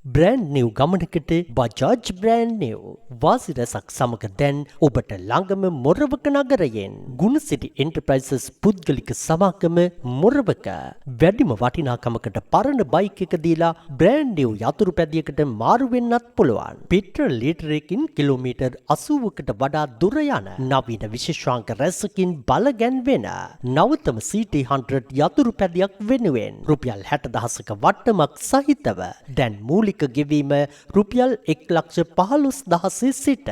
Brand new ගමනකට Bajaj brand new වාසි රසක් සමග දැන් ඔබට ළඟම මොරවක නගරයෙන් ගුණසිරි එන්ටර්ප්‍රයිසස් පුද්ගලික සමාගම මොරවක වැඩිම වටිනාකමකට පරණ බයික් එක දීලා බ්‍රෑන්ඩ් නිව් යතුරු පැදියකට මාරු වෙන්නත් පුළුවන්. පෙට්‍රල් ලීටරයකින් කිලෝමීටර් 80කට වඩා දුර යන නවීන විශේෂාංක රැසකින් බල ගැන්වෙන නවතම CT100 යතුරු පැදියක් වෙනුවෙන් රුපියල් 60,000ක වට්ටමක් සහිතව දැන් මූලික ගෙවීම රුපියල් 1,15,000 සිට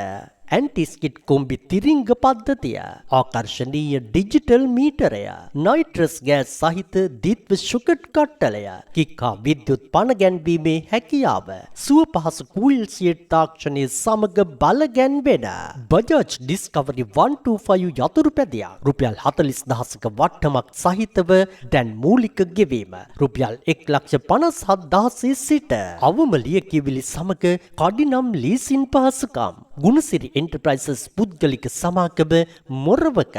ඇන්ටි ස්කිඩ් කොම්බි තිරිංග පද්ධතිය ආකර්ශනීය ඩිජිටල් මීටරය නයිට්‍රස් ගෑස් සහිත දිත්ව ෂුගට් කට්ටලය කික්කා විද්‍යුත් පණ ගැන්වීමේ හැකියාව සුව පහසු කූල් සියට් තාක්ෂණය සමග බල ගැන්වෙන බජාජ් ඩිස්කවරි 125 යතුරු පැදියක් රුපියල් 40,000ක වට්ටමක් සහිතව දැන් මූලික ගෙවීම රුපියල් 1,57,000 සිට අවම ලියකියවිලි සමග කඩිනම් ලීසින් පහසුකම් ගුණසිරි එන්ටර්ප්‍රයිසස් පුද්ගලික සමාගම මොරවක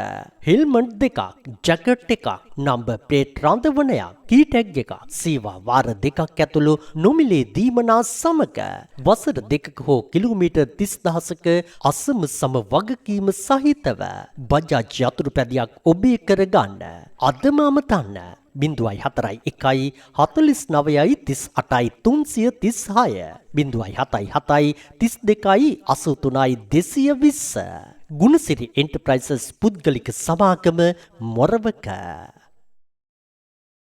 හෙල්මට් දෙකක් ජැකට් එකක් නම්බර් ප්ලේට් රඳවනයක් කීටැග් එකක් සීවා වාර දෙකක් ඇතුළු නොමිලේ දීමනා සමග වසර දෙකක හෝ කිලෝමීටර් 30,000ක අසම සම වගකීම සහිතව බජාජ් යතුරු පැදියක් ඔබේ කරගන්න අදම අමතන්න 0.41 49 38 336 0.77 32 83 220 ගුණසිරි එන්ටර්ප්‍රයිසස් පුද්ගලික සමාගම මොරවක